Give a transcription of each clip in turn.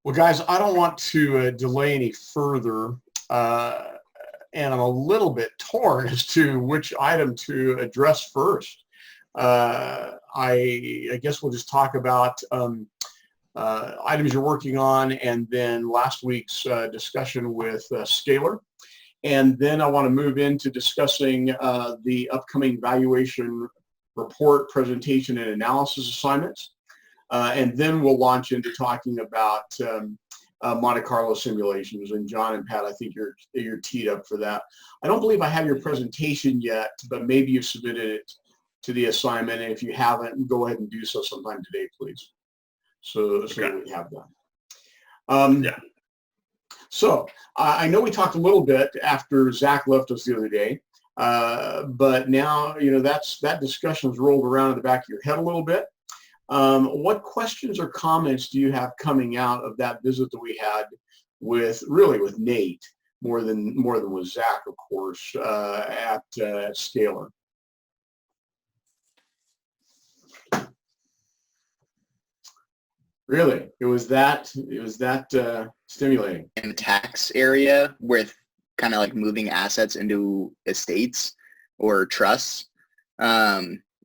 Well, guys, I don't want to delay any further, uh, and I'm a little bit torn as to which item to address first. I guess we'll just talk about items you're working on, and then last week's discussion with Scalar. And then I want to move into discussing the upcoming valuation report presentation and analysis assignments. And then we'll launch into talking about Monte Carlo simulations. And John and Pat, I think you're teed up for that. I don't believe I have your presentation yet, but maybe you've submitted it to the assignment. And if you haven't, go ahead and do so sometime today, please. So we have that. Yeah. So I know we talked a little bit after Zach left us the other day, but now that discussion's rolled around in the back of your head a little bit. What questions or comments do you have coming out of that visit that we had with Nate, more than with Zach, of course, at Scalar? Really, it was that stimulating. In the tax area with kind of like moving assets into estates or trusts.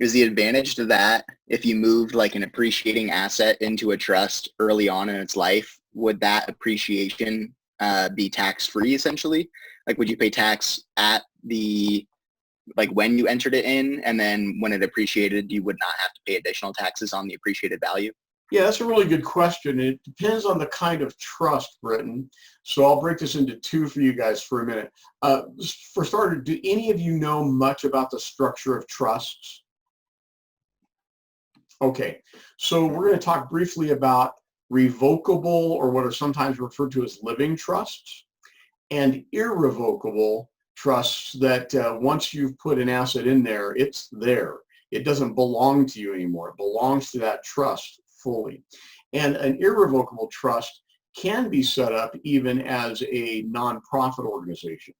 Is the advantage to that if you moved like an appreciating asset into a trust early on in its life, would that appreciation be tax-free essentially? Like, would you pay tax at when you entered it in, and then when it appreciated, you would not have to pay additional taxes on the appreciated value? Yeah, that's a really good question. It depends on the kind of trust, Britton. So I'll break this into two for you guys for a minute. For starters, do any of you know much about the structure of trusts? Okay, so we're going to talk briefly about revocable, or what are sometimes referred to as living trusts, and irrevocable trusts that once you've put an asset in there, it's there. It doesn't belong to you anymore. It belongs to that trust fully. And an irrevocable trust can be set up even as a nonprofit organization.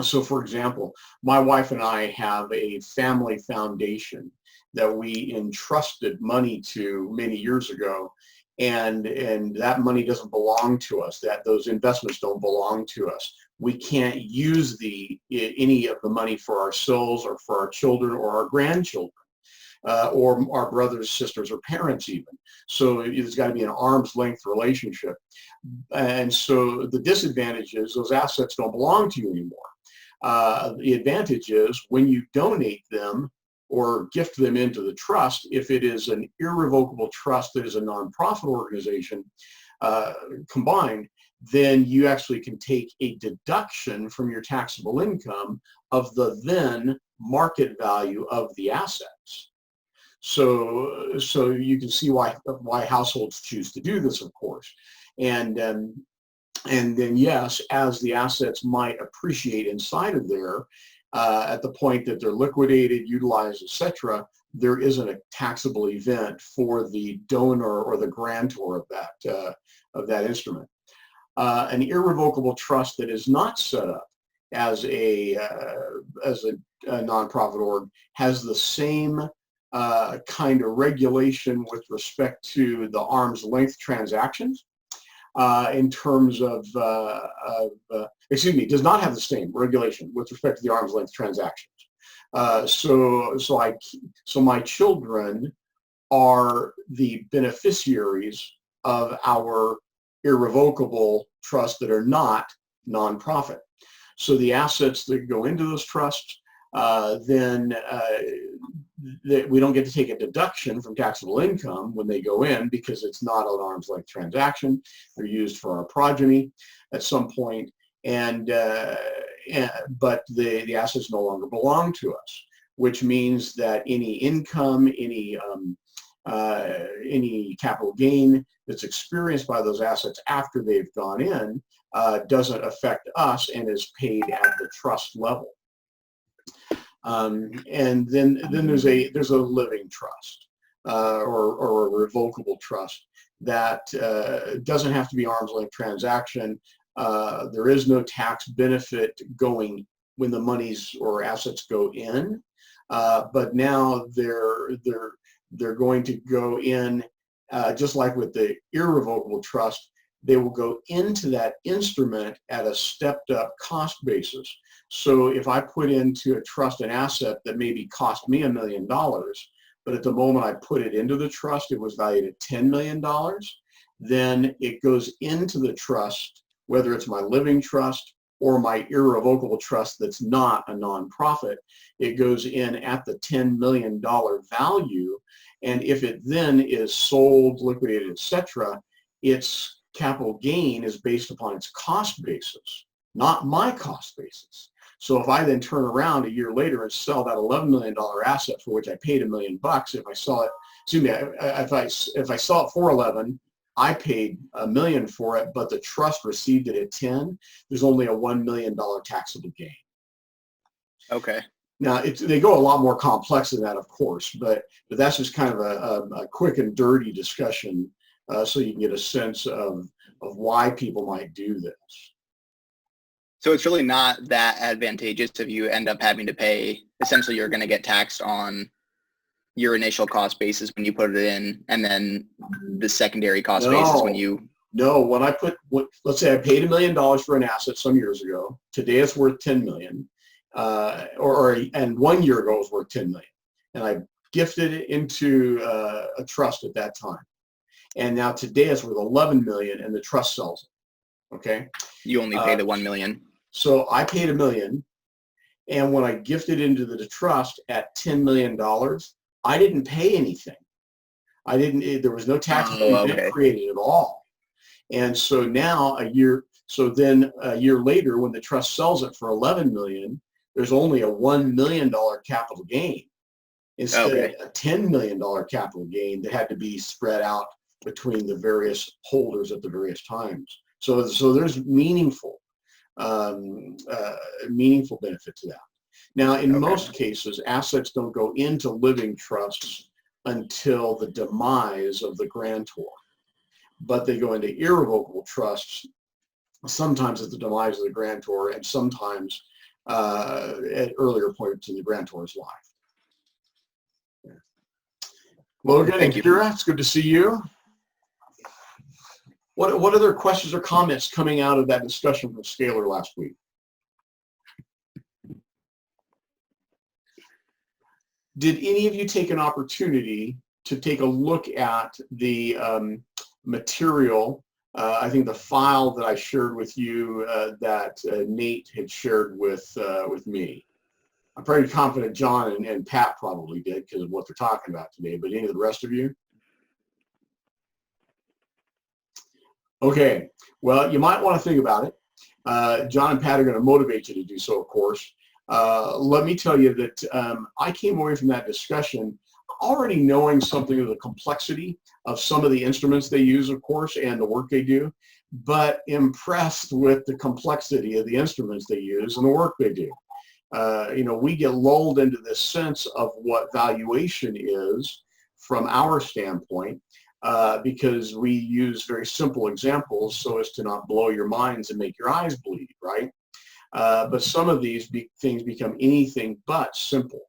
So for example, my wife and I have a family foundation that we entrusted money to many years ago, and that money doesn't belong to us, those investments don't belong to us. We can't use any of the money for ourselves or for our children or our grandchildren. Or our brothers, sisters, or parents even. So it's got to be an arm's length relationship. And so the disadvantage is those assets don't belong to you anymore. The advantage is when you donate them or gift them into the trust, if it is an irrevocable trust that is a nonprofit organization combined, then you actually can take a deduction from your taxable income of the then market value of the assets. So you can see why households choose to do this, of course. And then yes, as the assets might appreciate inside of there, at the point that they're liquidated, utilized, etc., there isn't a taxable event for the donor or the grantor of that instrument. An irrevocable trust that is not set up as a nonprofit org has the same kind of regulation with respect to the arm's length transactions in terms of, does not have the same regulation with respect to the arm's length transactions. So my children are the beneficiaries of our irrevocable trusts that are not nonprofit. So the assets that go into those trusts, that we don't get to take a deduction from taxable income when they go in because it's not an arm's length transaction. They're used for our progeny at some point, but the assets no longer belong to us, which means that any income, any capital gain that's experienced by those assets after they've gone in doesn't affect us and is paid at the trust level. And then there's a living trust or a revocable trust that doesn't have to be arm's length transaction. There is no tax benefit going when the monies or assets go in, but now they're going to go in just like with the irrevocable trust, they will go into that instrument at a stepped up cost basis. So if I put into a trust an asset that maybe cost me $1 million, but at the moment I put it into the trust, it was valued at $10 million, then it goes into the trust, whether it's my living trust or my irrevocable trust that's not a nonprofit, it goes in at the $10 million value. And if it then is sold, liquidated, etc., its capital gain is based upon its cost basis, not my cost basis. So if I then turn around a year later and sell that $11 million asset for which I paid $1 million, if I sell it, excuse me, if I sell it for 11, I paid $1 million for it, but the trust received it at 10. There's only a $1 million taxable gain. Okay. Now they go a lot more complex than that, of course, but that's just kind of a quick and dirty discussion, so you can get a sense of why people might do this. So it's really not that advantageous if you end up having to pay. Essentially, you're going to get taxed on your initial cost basis when you put it in, and then the secondary cost basis when you. No, when I let's say I paid $1 million for an asset some years ago. Today it's worth 10 million, and 1 year ago it was worth 10 million, and I gifted it into a trust at that time, and now today it's worth 11 million, and the trust sells it. Okay. You only pay the 1 million. So I paid $1 million, and when I gifted into the trust at $10 million, I didn't pay anything. There was no tax created at all. And so now then a year later, when the trust sells it for 11 million, there's only a $1 million capital gain instead of a $10 million capital gain that had to be spread out between the various holders at the various times. So there's meaningful benefit to that. Now, in most cases, assets don't go into living trusts until the demise of the grantor, but they go into irrevocable trusts sometimes at the demise of the grantor, and sometimes at earlier points in the grantor's life. Yeah. Logan and Kira, it's good to see you. What other questions or comments coming out of that discussion from Scalar last week? Did any of you take an opportunity to take a look at the material, I think the file that I shared with you that Nate had shared with me? I'm pretty confident John and Pat probably did because of what they're talking about today, but any of the rest of you? Okay, well, you might want to think about it. John and Pat are going to motivate you to do so, of course. Let me tell you that I came away from that discussion already knowing something of the complexity of some of the instruments they use, of course, and the work they do, but impressed with the complexity of the instruments they use and the work they do. We get lulled into this sense of what valuation is from our standpoint, because we use very simple examples so as to not blow your minds and make your eyes bleed, right? But some of these things become anything but simple.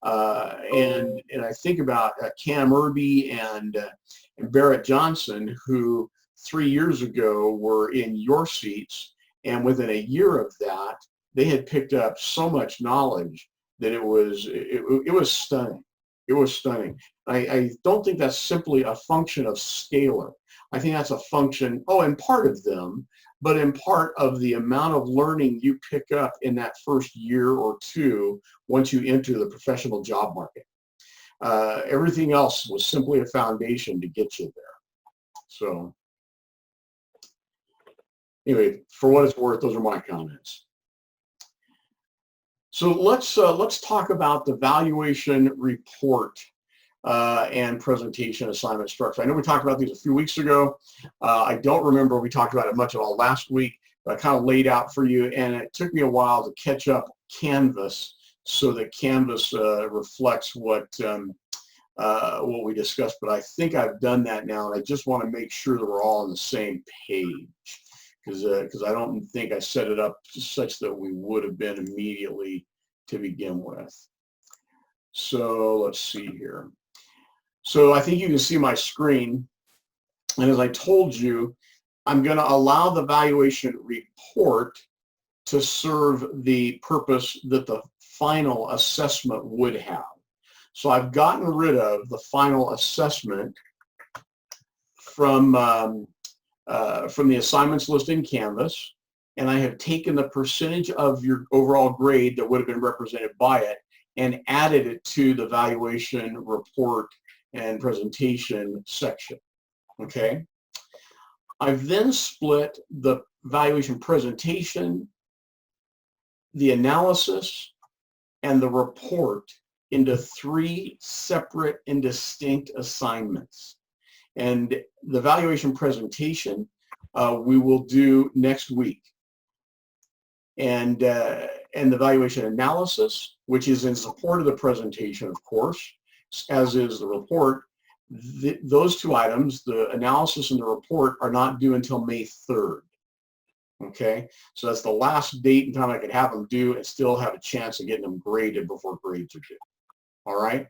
And I think about Cam Irby and Barrett Johnson, who 3 years ago were in your seats, and within a year of that, they had picked up so much knowledge that it was stunning. It was stunning. I don't think that's simply a function of Scalar. I think that's a function, and part of them, but in part of the amount of learning you pick up in that first year or two once you enter the professional job market. Everything else was simply a foundation to get you there. So anyway, for what it's worth, those are my comments. So let's talk about the valuation report and presentation assignment structure. I know we talked about these a few weeks ago. I don't remember we talked about it much at all last week, but I kind of laid out for you, and it took me a while to catch up Canvas so that Canvas reflects what we discussed. But I think I've done that now, and I just want to make sure that we're all on the same page, because I don't think I set it up such that we would have been immediately to begin with. So let's see here. So I think you can see my screen. And as I told you, I'm going to allow the valuation report to serve the purpose that the final assessment would have. So I've gotten rid of the final assessment from the assignments list in Canvas, and I have taken the percentage of your overall grade that would have been represented by it and added it to the valuation report and presentation section. Okay. I've then split the valuation presentation, the analysis, and the report into 3 separate and distinct assignments. And the valuation presentation we will do next week. And the valuation analysis, which is in support of the presentation, of course, as is the report, those 2 items, the analysis and the report, are not due until May 3rd. Okay, so that's the last date and time I could have them due and still have a chance of getting them graded before grades are due. All right.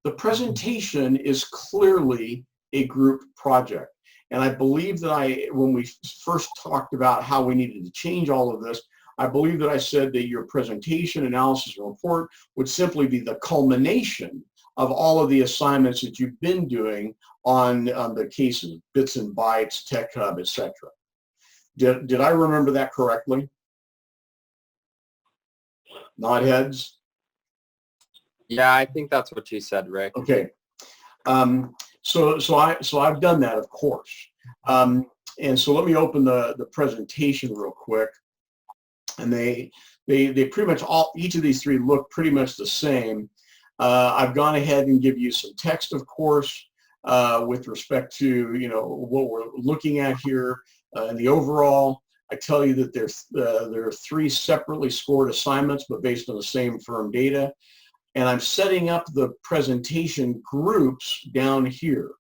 The presentation is clearly a group project. And I believe that when we first talked about how we needed to change all of this, I believe that I said that your presentation, analysis, and report would simply be the culmination of all of the assignments that you've been doing on the cases, Bits and Bytes, Tech Hub, etc. Did I remember that correctly? Nod heads? Yeah, I think that's what you said, Rick. Okay. So I've done that, of course. And so let me open the presentation real quick. And they pretty much each of these 3 look pretty much the same. I've gone ahead and give you some text, of course, with respect to what we're looking at here. In the overall, I tell you that there are 3 separately scored assignments, but based on the same firm data. And I'm setting up the presentation groups down here.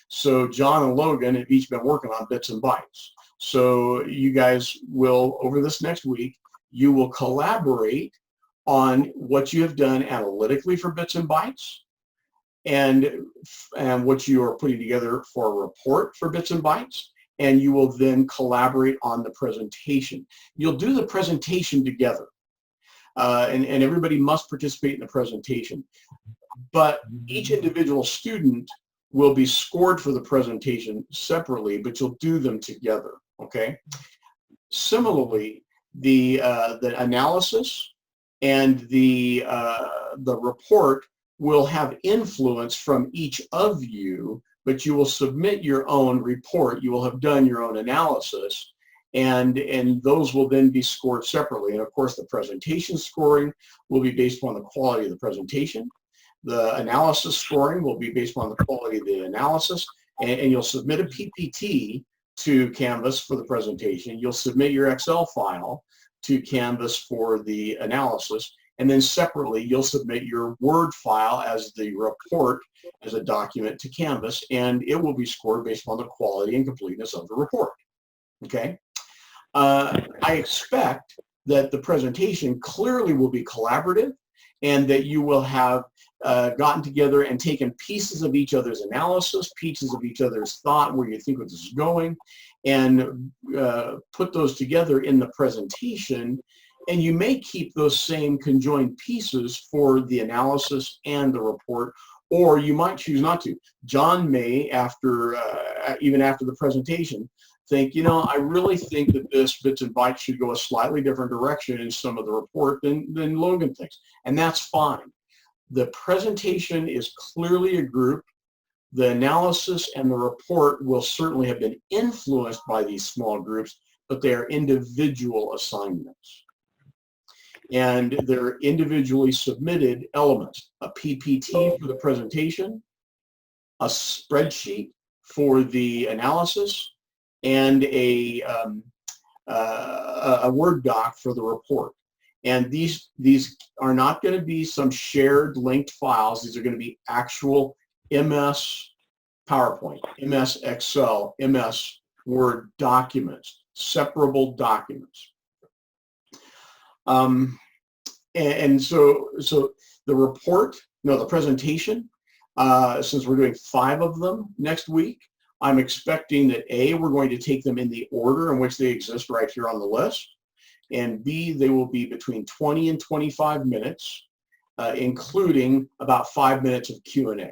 So John and Logan have each been working on Bits and Bytes. So you guys will, over this next week, you will collaborate on what you have done analytically for Bits and Bytes and what you are putting together for a report for Bits and Bytes. And you will then collaborate on the presentation. You'll do the presentation together. And everybody must participate in the presentation. But each individual student will be scored for the presentation separately, but you'll do them together, okay? Similarly, the analysis and the report will have influence from each of you, but you will submit your own report. You will have done your own analysis, and those will then be scored separately. And of course, the presentation scoring will be based on the quality of the presentation. The analysis scoring will be based on the quality of the analysis, and you'll submit a PPT to Canvas for the presentation. You'll submit your Excel file to Canvas for the analysis, and then separately, you'll submit your Word file as the report as a document to Canvas, and it will be scored based on the quality and completeness of the report, okay? I expect that the presentation clearly will be collaborative and that you will have gotten together and taken pieces of each other's analysis, pieces of each other's thought, where you think this is going, and put those together in the presentation. And you may keep those same conjoined pieces for the analysis and the report, or you might choose not to. John may, even after the presentation, think, I really think that this Bits and Bytes should go a slightly different direction in some of the report than Logan thinks. And that's fine. The presentation is clearly a group. The analysis and the report will certainly have been influenced by these small groups, but they are individual assignments. And they're individually submitted elements, a PPT for the presentation, a spreadsheet for the analysis, and a Word doc for the report. And these are not going to be some shared linked files. These are going to be actual MS PowerPoint, MS Excel, MS Word documents, separable documents. And so the report, the presentation, since we're doing 5 of them next week, I'm expecting that A, we're going to take them in the order in which they exist right here on the list, and B, they will be between 20 and 25 minutes, including about 5 minutes of Q&A.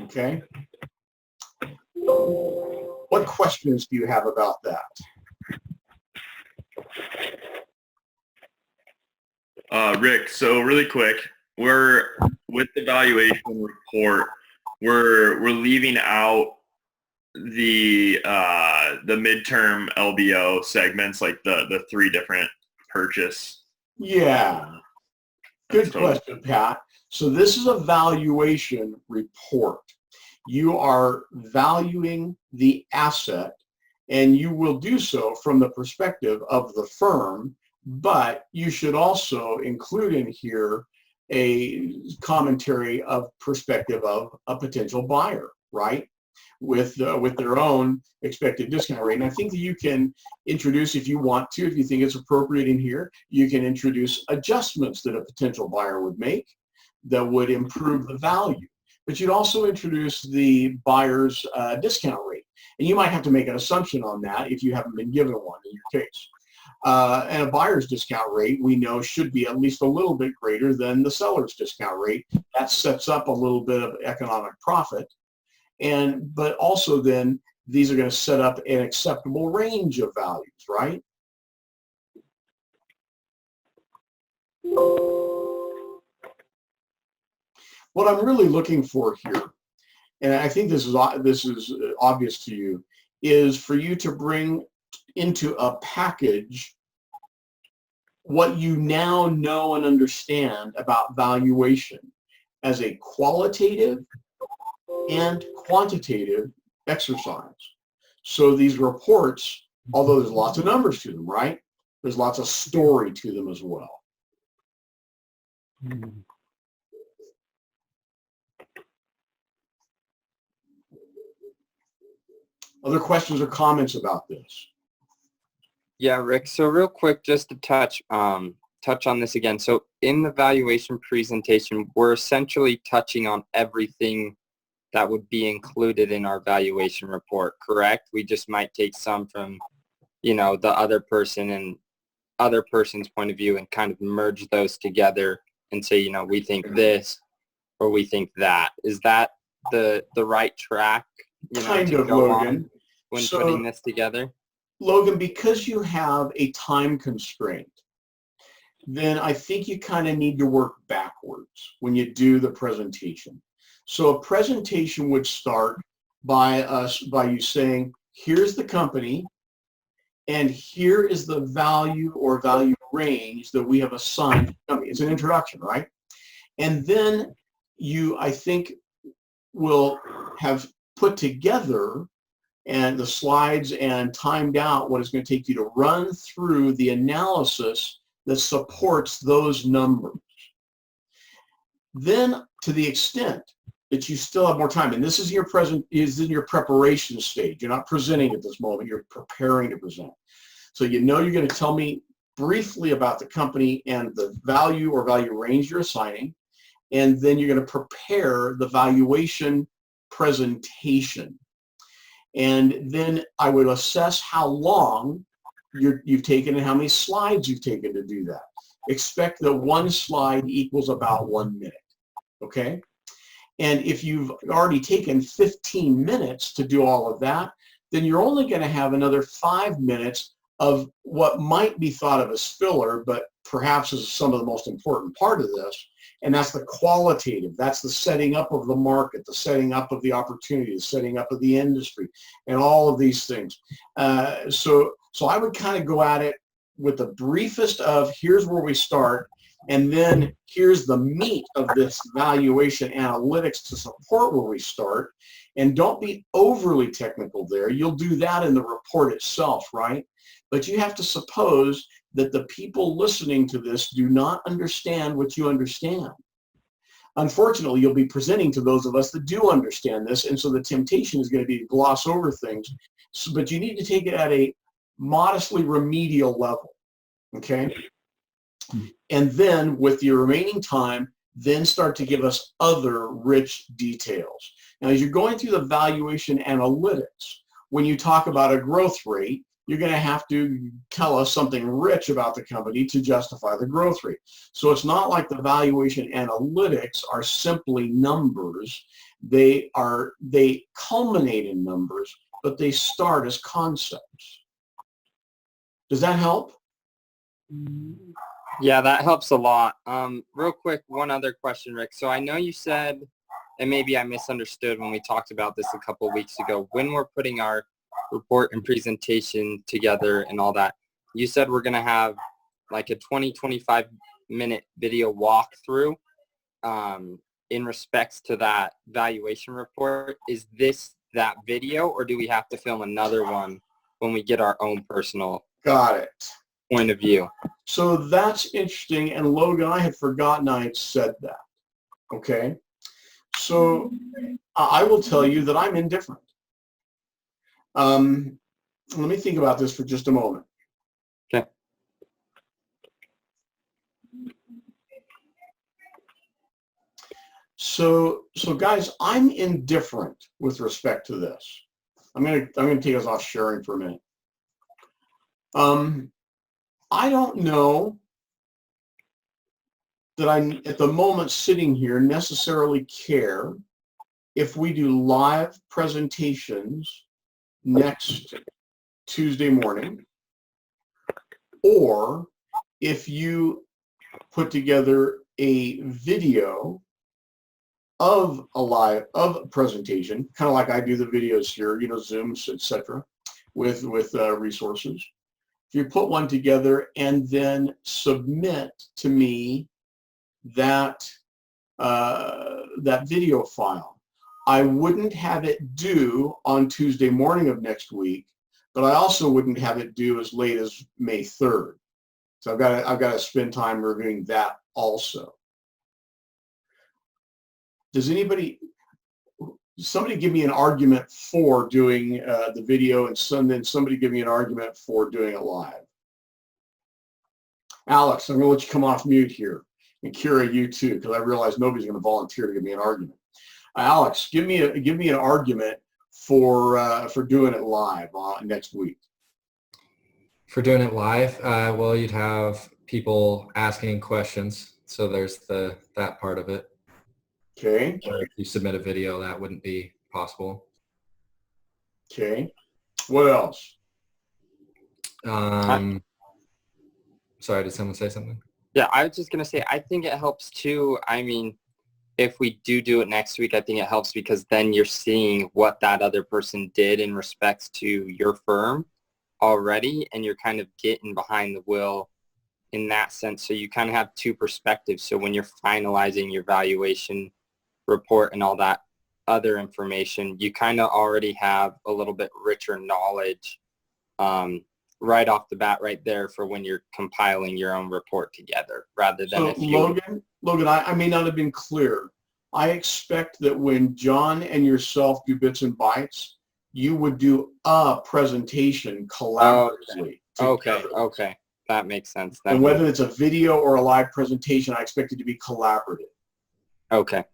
Okay? What questions do you have about that? Rick, so really quick, we're with the valuation report, we're leaving out the midterm LBO segments, like the three different purchase. Yeah. Good question, Pat. So this is a valuation report. You are valuing the asset, and you will do so from the perspective of the firm, but you should also include in here a commentary of perspective of a potential buyer, right? With their own expected discount rate. And I think that you can introduce, if you want to, if you think it's appropriate in here, you can introduce adjustments that a potential buyer would make that would improve the value. But you'd also introduce the buyer's discount rate. And you might have to make an assumption on that if you haven't been given one in your case. And a buyer's discount rate, we know, should be at least a little bit greater than the seller's discount rate. That sets up a little bit of economic profit. But also then, these are going to set up an acceptable range of values, right? What I'm really looking for here, and I think this is obvious to you, is for you to bring into a package what you now know and understand about valuation as a qualitative and quantitative exercise. So these reports, although there's lots of numbers to them, right? There's lots of story to them as well. Other questions or comments about this? Yeah, Rick. So real quick, just to touch on this again. So in the valuation presentation, we're essentially touching on everything that would be included in our valuation report, correct? We just might take some from, the other person and other person's point of view and kind of merge those together and say, we think this or we think that. Is that the right track, Kind to of, go Logan. on when putting this together? Logan, because you have a time constraint, then I think you kind of need to work backwards when you do the presentation. So a presentation would start by you saying, here's the company, and here is the value or value range that we have assigned to the company. It's an introduction, right? And then you, I think, will have put together and the slides and timed out what it's going to take you to run through the analysis that supports those numbers. Then, to the extent that you still have more time, and this is in your preparation stage. You're not presenting at this moment, you're preparing to present. So you're going to tell me briefly about the company and the value or value range you're assigning, and then you're going to prepare the valuation presentation. And then I would assess how long you've taken and how many slides you've taken to do that. Expect that one slide equals about 1 minute, okay? And if you've already taken 15 minutes to do all of that, then you're only going to have another 5 minutes of what might be thought of as filler, but perhaps is some of the most important part of this, and that's the qualitative. That's the setting up of the market, the setting up of the opportunity, the setting up of the industry, and all of these things. So I would kind of go at it with the briefest of here's where we start, and then here's the meat of this valuation analytics to support where we start. And don't be overly technical there. You'll do that in the report itself, right? But you have to suppose that the people listening to this do not understand what you understand. Unfortunately, you'll be presenting to those of us that do understand this, and so the temptation is going to be to gloss over things. But you need to take it at a modestly remedial level, okay? And then with your remaining time, then start to give us other rich details. Now, as you're going through the valuation analytics, when you talk about a growth rate, you're going to have to tell us something rich about the company to justify the growth rate. So it's not like the valuation analytics are simply numbers. They culminate in numbers, but they start as concepts. Does that help? Yeah, that helps a lot. Real quick, one other question, Rick. So I know you said, and maybe I misunderstood when we talked about this a couple of weeks ago, when we're putting our report and presentation together and all that, you said we're going to have like a 25 minute video walkthrough in respects to that valuation report. Is this that video, or do we have to film another one when we get our own personal Got it. point of view? So that's interesting. And Logan, I had forgotten I had said that. Okay. So I will tell you that I'm indifferent. Let me think about this for just a moment. Okay. So guys, I'm indifferent with respect to this. I'm gonna take us off sharing for a minute. I don't know that I, at the moment sitting here, necessarily care if we do live presentations next Tuesday morning, or if you put together a video of a presentation, kind of like I do the videos here, you know, Zooms, etc., with resources. If you put one together and then submit to me that that video file, I wouldn't have it due on Tuesday morning of next week, but I also wouldn't have it due as late as May 3rd. So I've got to spend time reviewing that also. Does somebody give me an argument for doing the video, and then somebody give me an argument for doing it live? Alex, I'm going to let you come off mute here. And Kira, you too, because I realize nobody's going to volunteer to give me an argument. Alex, give me an argument for doing it live next week. For doing it live, well, you'd have people asking questions, so there's that part of it. Okay. Or if you submit a video, that wouldn't be possible. Okay. What else? Sorry, did someone say something? Yeah, I was just going to say, I think it helps too. I mean, if we do it next week, I think it helps because then you're seeing what that other person did in respects to your firm already, and you're kind of getting behind the wheel in that sense. So you kind of have two perspectives. So when you're finalizing your valuation report and all that other information, you kind of already have a little bit richer knowledge right off the bat right there for when you're compiling your own report together, rather than so if you... Logan, I may not have been clear. I expect that when John and yourself do bits and bytes, you would do a presentation collaboratively. Okay. That makes sense. And whether it's a video or a live presentation, I expect it to be collaborative. Okay.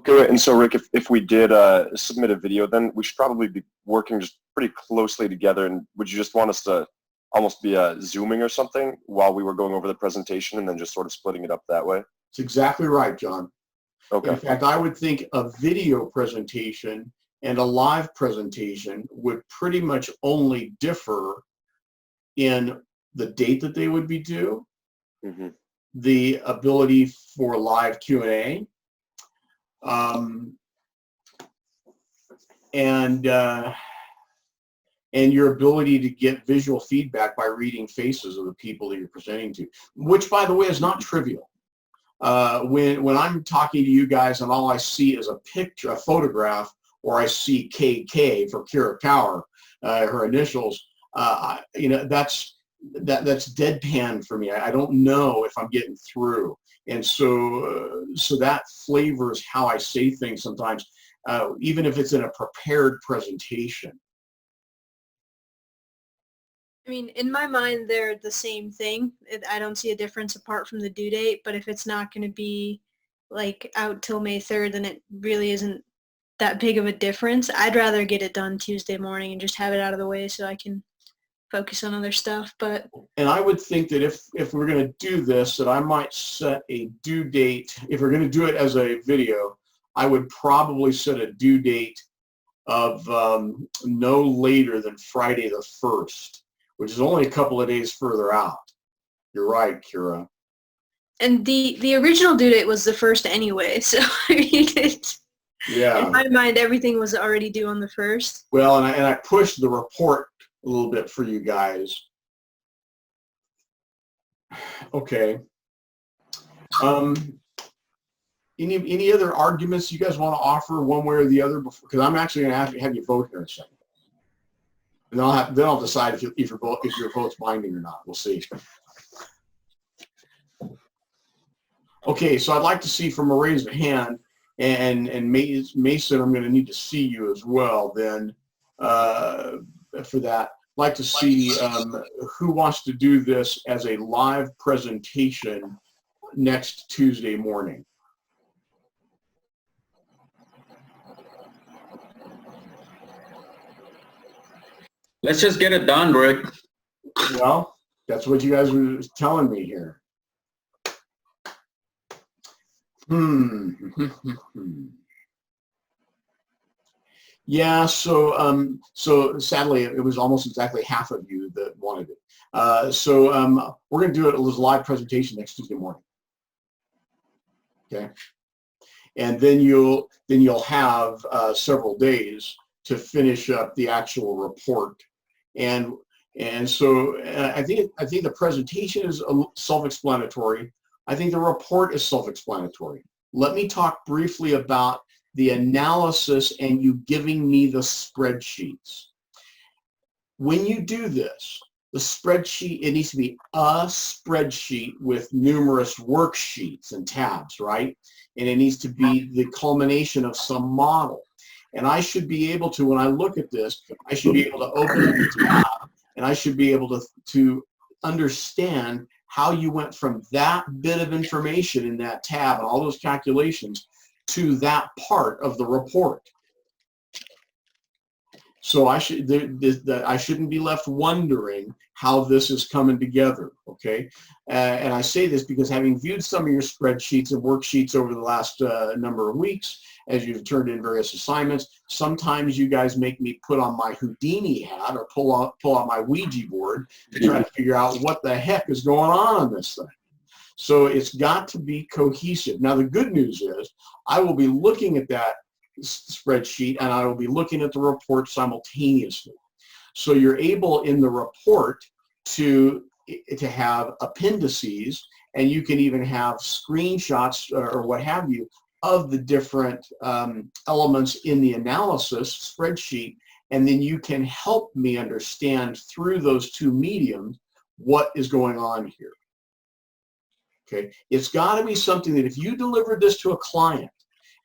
Okay, and so Rick, if we did submit a video, then we should probably be working just pretty closely together. And would you just want us to almost be Zooming or something while we were going over the presentation and then just sort of splitting it up that way? That's exactly right, John. Okay. In fact, I would think a video presentation and a live presentation would pretty much only differ in the date that they would be due, the ability for live Q&A, and your ability to get visual feedback by reading faces of the people that you're presenting to, which, by the way, is not trivial. When I'm talking to you guys and all I see is a picture, a photograph, or I see KK for Kira Cower, her initials, you know, that's deadpan for me. I don't know if I'm getting through. And so that flavors how I say things sometimes, even if it's in a prepared presentation. I mean, in my mind, they're the same thing. I don't see a difference apart from the due date, but if it's not going to be like out till May 3rd, then it really isn't that big of a difference. I'd rather get it done Tuesday morning and just have it out of the way so I can focus on other stuff. But And I would think that if we're going to do this, that I might set a due date. If we're going to do it as a video, I would probably set a due date of no later than Friday the 1st, which is only a couple of days further out. You're right, Kira. and the original due date was the 1st anyway, so I mean, Yeah. in my mind, everything was already due on the 1st. Well, and I pushed the report a little bit for you guys. Okay. Any other arguments you guys want to offer one way or the other? Because I'm actually going to have you vote here in a second, and then I'll decide if your vote's binding or not. We'll see. Okay, so I'd like to see from a raised hand, and Mason, I'm going to need to see you as well. Then for that, I'd like to see who wants to do this as a live presentation next Tuesday morning. Let's just get it done, Rick. Well, that's what you guys were telling me here. Yeah, so sadly, it was almost exactly half of you that wanted it. We're going to do it as a live presentation next Tuesday morning. Okay, and then you'll have several days to finish up the actual report, and so I think the presentation is self-explanatory. I think the report is self-explanatory. Let me talk briefly about the analysis and you giving me the spreadsheets. When you do this, the spreadsheet, it needs to be a spreadsheet with numerous worksheets and tabs, right? And it needs to be the culmination of some model. And I should be able to, when I look at this, I should be able to open up the tab and I should be able to understand how you went from that bit of information in that tab and all those calculations to that part of the report. So I shouldn't be left wondering how this is coming together, okay? And I say this because having viewed some of your spreadsheets and worksheets over the last number of weeks, as you've turned in various assignments, sometimes you guys make me put on my Houdini hat or pull out my Ouija board to try to figure out what the heck is going on this thing. So it's got to be cohesive. Now the good news is I will be looking at that spreadsheet and I will be looking at the report simultaneously. So you're able in the report to have appendices, and you can even have screenshots or what have you of the different elements in the analysis spreadsheet, and then you can help me understand through those two mediums what is going on here. Okay, it's got to be something that if you deliver this to a client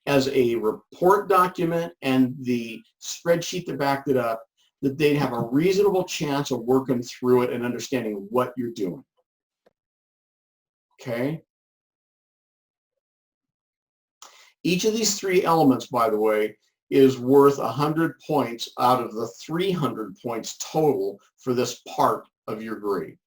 as a report document and the spreadsheet that backed it up, that they'd have a reasonable chance of working through it and understanding what you're doing. Okay. Each of these three elements, by the way, is worth 100 points out of the 300 points total for this part of your grade.